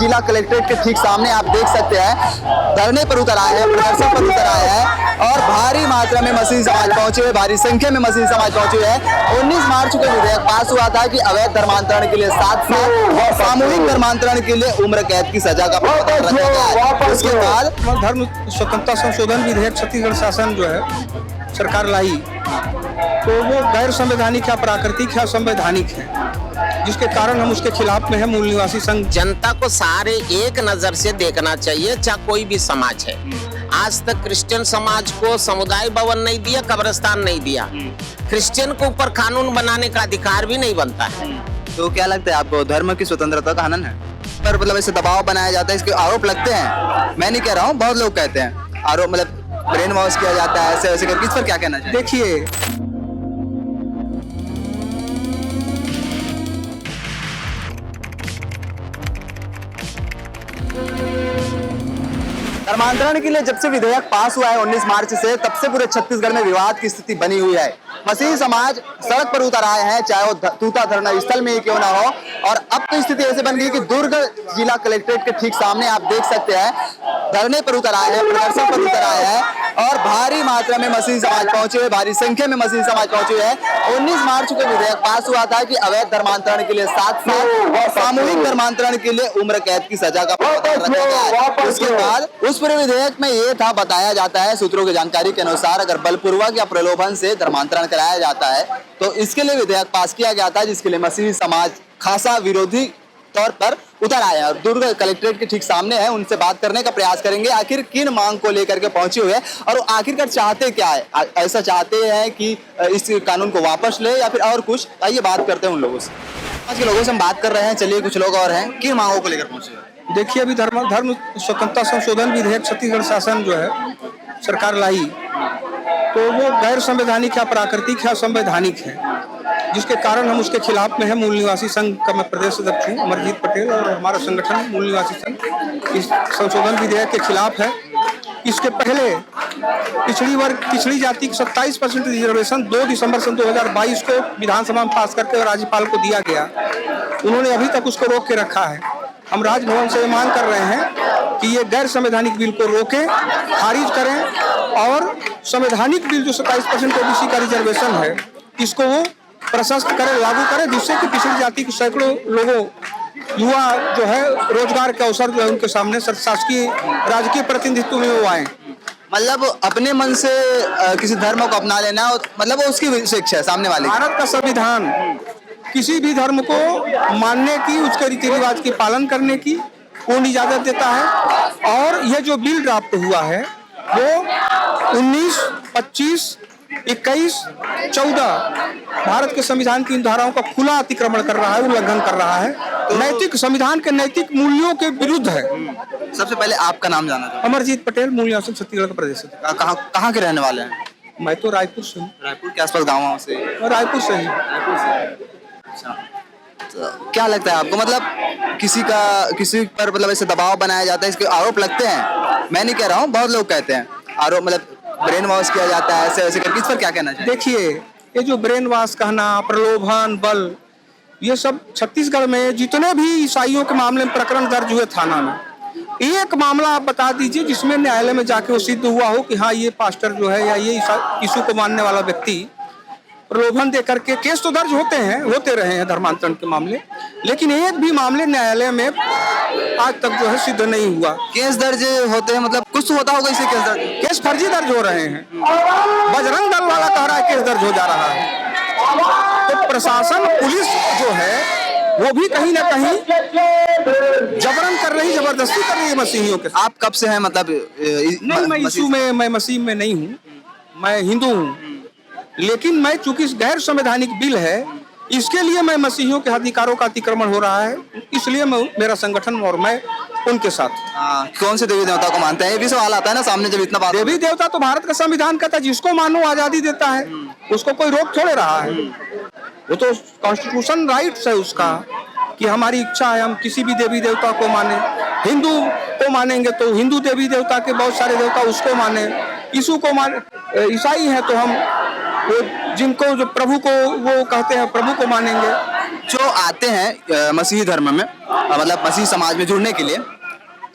जिला कलेक्ट्रेट के ठीक सामने आप देख सकते हैं धरने पर उतर आए हैं, प्रदर्शन पर उतर आए हैं और भारी मात्रा में मसीही समाज पहुंचे हुए, भारी संख्या में मसीही समाज पहुंचे हुए हैं। 19 मार्च को विधेयक पास हुआ था कि अवैध धर्मांतरण के लिए 7 साल और सामूहिक धर्मांतरण के लिए उम्र कैद की सजा का प्रावधान रखा गया है। उसके बाद धर्म स्वतंत्रता संशोधन विधेयक छत्तीसगढ़ शासन जो है सरकार लाई, तो वो गैर संवैधानिक है, प्राकृतिक है, संवैधानिक है, जिसके कारण हम उसके खिलाफ में है। मूल निवासी संघ जनता को सारे एक नजर से देखना चाहिए, चाहे कोई भी समाज है। आज तक क्रिश्चियन समाज को समुदाय भवन नहीं दिया, कब्रिस्तान नहीं दिया, क्रिश्चियन को ऊपर कानून बनाने का अधिकार भी नहीं बनता है। तो क्या लगता है आपको, धर्म की स्वतंत्रता का हनन है? पर मतलब ऐसे दबाव बनाया जाता है, इसके आरोप लगते हैं। मैं नहीं कह रहा हूँ, बहुत लोग कहते हैं आरोप, मतलब ब्रेन वॉश किया जाता है, ऐसे ऐसे करके। इस पर क्या कहना चाहिए? देखिए, धर्मांतरण के लिए जब से विधेयक पास हुआ है 19 मार्च से, तब से पूरे छत्तीसगढ़ में विवाद की स्थिति बनी हुई है। मसीही समाज सड़क पर उतर आए हैं, चाहे वो तूता धरना स्थल में ही क्यों ना हो। और अब तो स्थिति ऐसे बन गई कि दुर्ग जिला कलेक्ट्रेट के ठीक सामने आप देख सकते हैं धरने पर उतर आए हैं, प्रदर्शन पर उतर आए हैं और भारी मात्रा में मसीही समाज पहुंचे हुए, भारी संख्या में मसीही समाज पहुंचे हुए हैं। 19 मार्च को विधेयक पास हुआ था कि अवैध धर्मांतरण के लिए 7 साल और सामूहिक धर्मांतरण के लिए उम्र कैद की सजा का प्रावधान रखा गया है। उसके बाद उस पूरे विधेयक में ये था, बताया जाता है सूत्रों की जानकारी के अनुसार, अगर बलपूर्वक या प्रलोभन से धर्मांतरण कराया जाता है तो इसके लिए विधेयक पास किया गया था, जिसके लिए मसीही समाज खासा विरोधी तौर पर उतर आए हैं। और दुर्ग कलेक्ट्रेट के ठीक सामने है, उनसे बात करने का प्रयास करेंगे आखिर किन मांग को लेकर के पहुंचे हुए हैं और वो आखिरकार चाहते क्या है। ऐसा चाहते हैं कि इस कानून को वापस ले या फिर और कुछ? आइए बात करते हैं उन लोगों से। आज के लोगों से हम बात कर रहे हैं, चलिए कुछ लोग और हैं, किन मांगों को लेकर पहुंचे हैं? देखिए, अभी धर्म स्वतंत्रता संशोधन विधेयक छत्तीसगढ़ शासन जो है सरकार लाई, तो वो गैर संवैधानिक है, प्राकृतिक है, संवैधानिक है, जिसके कारण हम उसके खिलाफ में है। मूल निवासी संघ का मैं प्रदेश अध्यक्ष हूँ, अमरजीत पटेल, और हमारा संगठन मूल निवासी संघ इस संशोधन विधेयक के खिलाफ है। इसके पहले पिछड़ी जाति की 27% रिजर्वेशन 2 दिसंबर सन 2022 को विधानसभा में पास करके राज्यपाल को दिया गया। उन्होंने अभी तक उसको रोक के रखा है। हम राजभवन से मांग कर रहे हैं कि ये गैर संवैधानिक बिल को रोकें, खारिज करें और संवैधानिक बिल जो 27% ओबीसी का रिजर्वेशन है, इसको वो प्रशस्त करें, लागू करें, जिससे कि पिछड़ी जाति के सैकड़ों लोगों, युवा जो है, रोजगार के अवसर जो है उनके सामने शासकीय राजकीय प्रतिनिधित्व में वो आए। मतलब अपने मन से किसी धर्म को अपना लेना, मतलब वो उसकी शिक्षा है सामने वाले। भारत का संविधान किसी भी धर्म को मानने की, उसके रीति रिवाज के पालन करने की पूर्ण इजाजत देता है। और यह जो बिल ड्राफ्ट हुआ है वो 19, 25, 21, 14 भारत के संविधान की इन धाराओं का खुला अतिक्रमण कर रहा है, उल्लंघन कर रहा है, तो नैतिक, संविधान के नैतिक मूल्यों के विरुद्ध है। सबसे पहले आपका नाम जाना था? अमरजीत पटेल, मूल निवासी छत्तीसगढ़ का प्रदेश। कहाँ के रहने वाले हैं? मैं तो रायपुर से हूँ। रायपुर के आसपास गाँव से? रायपुर से ही। अच्छा, तो क्या लगता है आपको, मतलब किसी पर मतलब ऐसे दबाव बनाया जाता है, इसके आरोप लगते हैं? मैं नहीं कह रहा हूँ, बहुत लोग कहते हैं आरोप, मतलब ब्रेन वॉश किया जाता है, ऐसे ऐसे करके। इस पर क्या कहना चाहिए? देखिए, ये जो ब्रेन वॉश कहना, प्रलोभन, बल, ये सब छत्तीसगढ़ में जितने भी ईसाइयों के मामले में प्रकरण दर्ज हुए थाना में, एक मामला आप बता दीजिए जिसमें न्यायालय में जाके वो सिद्ध हुआ हो कि हाँ, ये पास्टर जो है या ये यीशु को मानने वाला व्यक्ति प्रलोभन दे करके। केस तो दर्ज होते रहे हैं धर्मांतरण के मामले, लेकिन एक भी मामले न्यायालय में आज तक जो है सिद्ध नहीं हुआ। केस दर्ज होते हैं, मतलब कुछ तो होता होगा इसे केस दर्ज? केस फर्जी दर्ज हो रहे हैं। बजरंग दल वाला कह रहा है केस दर्ज हो जा रहा है। तो प्रशासन, पुलिस जो है, वो भी कहीं ना कहीं जबरन कर रही, जबरदस्ती कर रही है मसीहियों के। आप कब से हैं, मतलब? नहीं, मैं यीशु में, मैं मसीह में नहीं हूँ, मैं हिंदू हूँ। लेकिन मैं, चूंकि गैर संवैधानिक बिल है, इसके लिए मैं मसीहियों के अधिकारों का अतिक्रमण हो रहा है, इसलिए मैं, मेरा संगठन और मैं उनके साथ। कौन से देवी देवता को मानते हैं? ये भी सवाल आता है ना सामने जब इतना बात। देवी देवता तो भारत का संविधान कहता है जिसको मानो आजादी देता है, उसको कोई रोक थोड़े रहा है। वो तो कॉन्स्टिट्यूशन राइट्स है उसका कि हमारी इच्छा है हम किसी भी देवी देवता को माने। हिंदू को मानेंगे तो हिंदू देवी देवता के बहुत सारे देवता उसको माने, यीशु को माने। ईसाई हैं तो हम वो जिनको, जो प्रभु को वो कहते हैं, प्रभु को मानेंगे। जो आते हैं मसीही धर्म में मतलब मसीही समाज में जुड़ने के लिए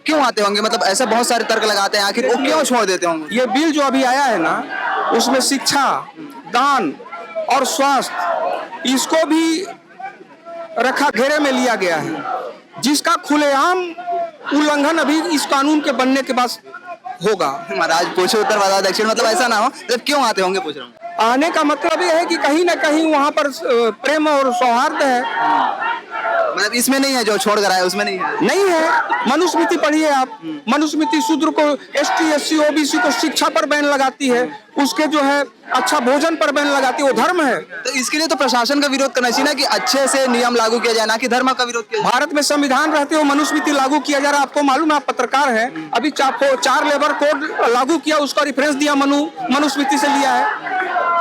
क्यों आते होंगे? मतलब ऐसा बहुत सारे तर्क लगाते हैं, आखिर वो क्यों छोड़ देते होंगे? ये बिल जो अभी आया है ना, उसमें शिक्षा, दान और स्वास्थ्य इसको भी रखा घेरे में लिया गया है, जिसका खुलेआम उल्लंघन अभी इस कानून के बनने के बाद होगा। महाराज पूछो उत्तर बता दक्षिण, मतलब ऐसा ना हो, मतलब क्यों आते होंगे पूछ रहा हूँ। आने का मतलब ये है कि कहीं ना कहीं वहाँ पर प्रेम और सौहार्द है। मतलब इसमें नहीं है जो छोड़ कर आए, उसमें नहीं है। नहीं है। मनुस्मृति पढ़िए आप, मनुस्मृति शूद्र को, ST SC OBC को शिक्षा पर बैन लगाती है, उसके जो है अच्छा भोजन पर बैन लगाती है, वो धर्म है। तो इसके लिए तो प्रशासन का विरोध करना चाहिए ना, कि अच्छे से नियम लागू किया जाए, ना कि धर्म का विरोध किया जाए। भारत में संविधान रहते हुए मनुस्मृति लागू किया जा रहा है। आपको मालूम है, आप पत्रकार हैं, अभी 4 लेबर कोड लागू किया, उसका रेफरेंस दिया मनुस्मृति से लिया है।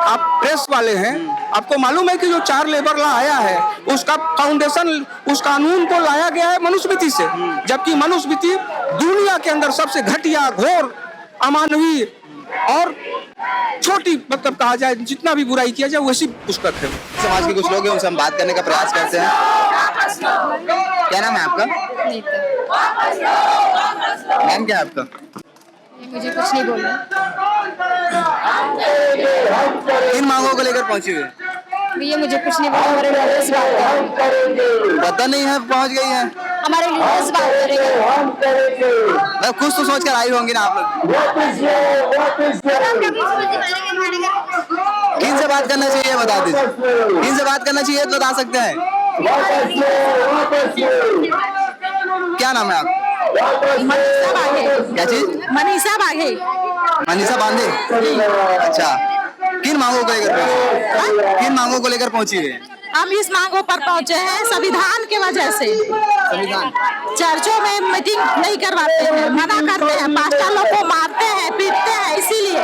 आप प्रेस वाले हैं, आपको मालूम है कि जो 4 लेबर लॉ आया है उसका फाउंडेशन, उस कानून को लाया गया है मनुस्मृति से, जबकि मनुस्मृति दुनिया के अंदर सबसे घटिया, घोर, अमानवीय और छोटी, मतलब कहा जाए जितना भी बुराई किया जाए वैसी पुस्तक है। समाज के कुछ लोग हैं, उनसे हम बात करने का प्रयास करते हैं। क्या नाम है आपका? मैम क्या है आपका? मुझे कुछ नहीं बोलना। इन मांगों को लेकर पहुंची हुई है? भैया मुझे कुछ नहीं बोलना, हमारे लीडर्स बात करेंगे। पता नहीं है पहुंच गई है। हमारे लीडर्स बात करेंगे। मतलब कुछ तो सोच कर आई होंगी ना आप लोग। किन से बात करना चाहिए बता दीजिए, किन से बात करना चाहिए तो बता सकते हैं। क्या नाम है आप? मनीषा बाघे। क्या चीज? मनीषा बाघे। मनीषा बांधे। अच्छा, किन मांगों को लेकर, किन मांगों को लेकर पहुंची हुई है? हम इस मांगों पर पहुंचे हैं संविधान की वजह से। संविधान चर्चों में मीटिंग नहीं करवाते हैं, मना करते हैं, पास्टर लोग को मारते हैं, पीटते हैं, इसीलिए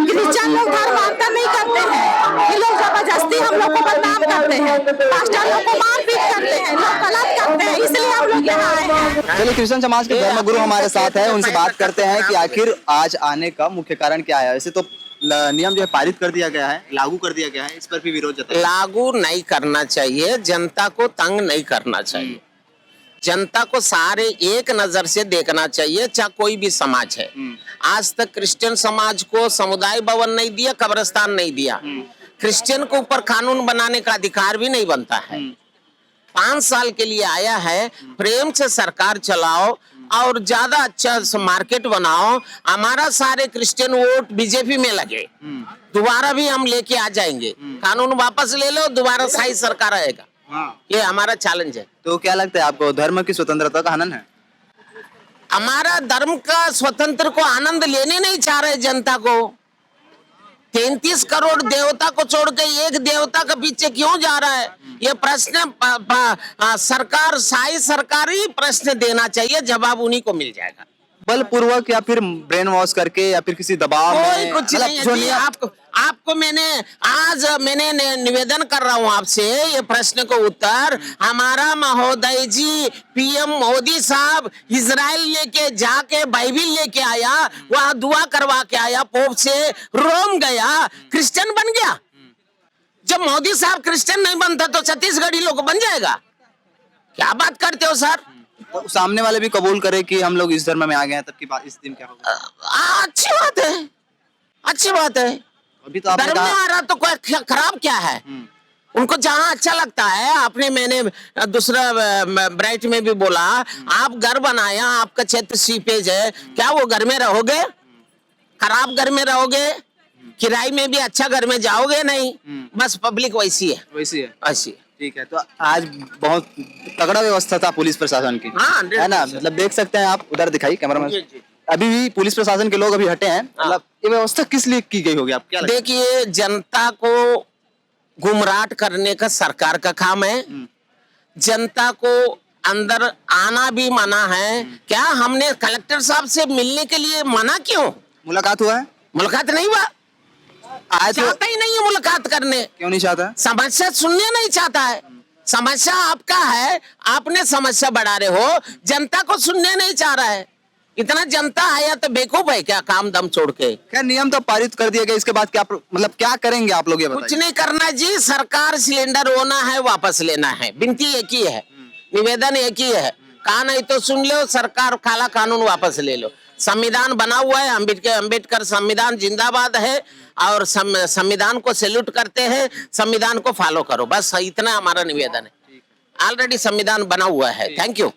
क्रिश्चियन लोग धर्म अंतर नहीं करते हैं। ये लोग जबरदस्ती हम लोग को बदनाम करते हैं, पास्टर लोग को मारपीट करते हैं, लोग गलत करते हैं, इसलिए हम लोग यहाँ आए हैं। चलिए, क्रिश्चियन समाज के धर्मगुरु हमारे साथ है, उनसे बात करते हैं कि आखिर आज आने का मुख्य कारण क्या है। वैसे तो नियम जो है पारित कर दिया गया है, लागू कर दिया गया है, इस पर भी विरोध जताया। लागू नहीं करना चाहिए, जनता को तंग नहीं करना चाहिए, जनता को सारे एक नजर से देखना चाहिए, चाहे कोई भी समाज है। आज तक क्रिश्चियन समाज को समुदाय भवन नहीं दिया, कब्रिस्तान नहीं दिया, क्रिश्चियन के ऊपर कानून बनाने का अधिकार भी नहीं बनता है। 5 साल के लिए आया है, प्रेम से सरकार चलाओ और ज्यादा अच्छा मार्केट बनाओ। हमारा सारे क्रिश्चियन वोट बीजेपी में लगे, दोबारा भी हम लेके आ जाएंगे। कानून वापस ले लो, दोबारा सही सरकार आएगा। ये हमारा चैलेंज है। तो क्या लगता है आपको, धर्म की स्वतंत्रता का हनन है? हमारा धर्म का स्वतंत्र को आनंद लेने नहीं चाह रहे जनता को। 33 करोड़ देवता को छोड़ के एक देवता के पीछे क्यों जा रहा है? ये प्रश्न सरकार, साई सरकार ही प्रश्न देना चाहिए, जवाब उन्हीं को मिल जाएगा। बलपूर्वक या फिर ब्रेन वॉश करके या फिर किसी दबाव कोई में, कुछ मतलब नहीं जो है जी। आपको मैंने निवेदन कर रहा हूँ आपसे, ये प्रश्न को उत्तर हमारा महोदय जी PM मोदी साहब इजराइल लेके जाके बाइबिल लेके आया, वहां दुआ करवा के आया, पोप से रोम गया, क्रिश्चियन बन गया। जब मोदी साहब क्रिश्चियन नहीं बनता तो छत्तीसगढ़ी लोग बन जाएगा? क्या बात करते हो सर? तो सामने वाले भी कबूल करे कि हम लोग इस धर्म में आ गए हैं, तब की बात, इस दिन क्या होगा? अच्छी बात है, अच्छी बात है। अभी तो आपने धर्म में कहा आ रहा तो कोई खराब क्या है? उनको जहाँ अच्छा लगता है। आपने, मैंने दूसरा ब्राइट में भी बोला, आप घर बनाया, आपका क्षेत्र सीपेज है, क्या वो घर में रहोगे? खराब घर में रहोगे? किराए में भी अच्छा घर में जाओगे नहीं। बस पब्लिक वैसी है, वैसी है। ऐसी है। ठीक है, तो आज बहुत तगड़ा व्यवस्था था पुलिस प्रशासन की, हाँ, है ना? मतलब देख सकते हैं आप, उधर दिखाई कैमरामैन, जी, जी। अभी भी पुलिस प्रशासन के लोग अभी हटे हैं। मतलब ये व्यवस्था किस लिए की गई होगी, आप क्या लगता है? देखिए, जनता को गुमराह करने का सरकार का काम है। जनता को अंदर आना भी मना है। क्या हमने कलेक्टर साहब से मिलने के लिए मना क्यों? मुलाकात हुआ है? मुलाकात नहीं हुआ, आज चाहता ही नहीं है मुलाकात करने। क्यों नहीं चाहता? समस्या सुनने नहीं चाहता है। समस्या आपका है, आपने समस्या बढ़ा रहे हो, जनता को सुनने नहीं चाह रहा है। इतना जनता आया तो बेवकूफ है क्या काम दम छोड़ के? खैर नियम तो पारित कर दिया गया, इसके बाद क्या मतलब क्या करेंगे आप लोग ये कुछ बताइए। नहीं करना जी, सरकार सिलेंडर होना है वापस लेना है, विनती एक ही है, निवेदन एक ही है, कहा नहीं तो सुन लो, सरकार काला कानून वापस ले लो। संविधान बना हुआ है, अंबेडकर संविधान जिंदाबाद है और संविधान को सैल्यूट करते हैं, संविधान को फॉलो करो, बस इतना हमारा निवेदन है। ऑलरेडी संविधान बना हुआ है। Thank you.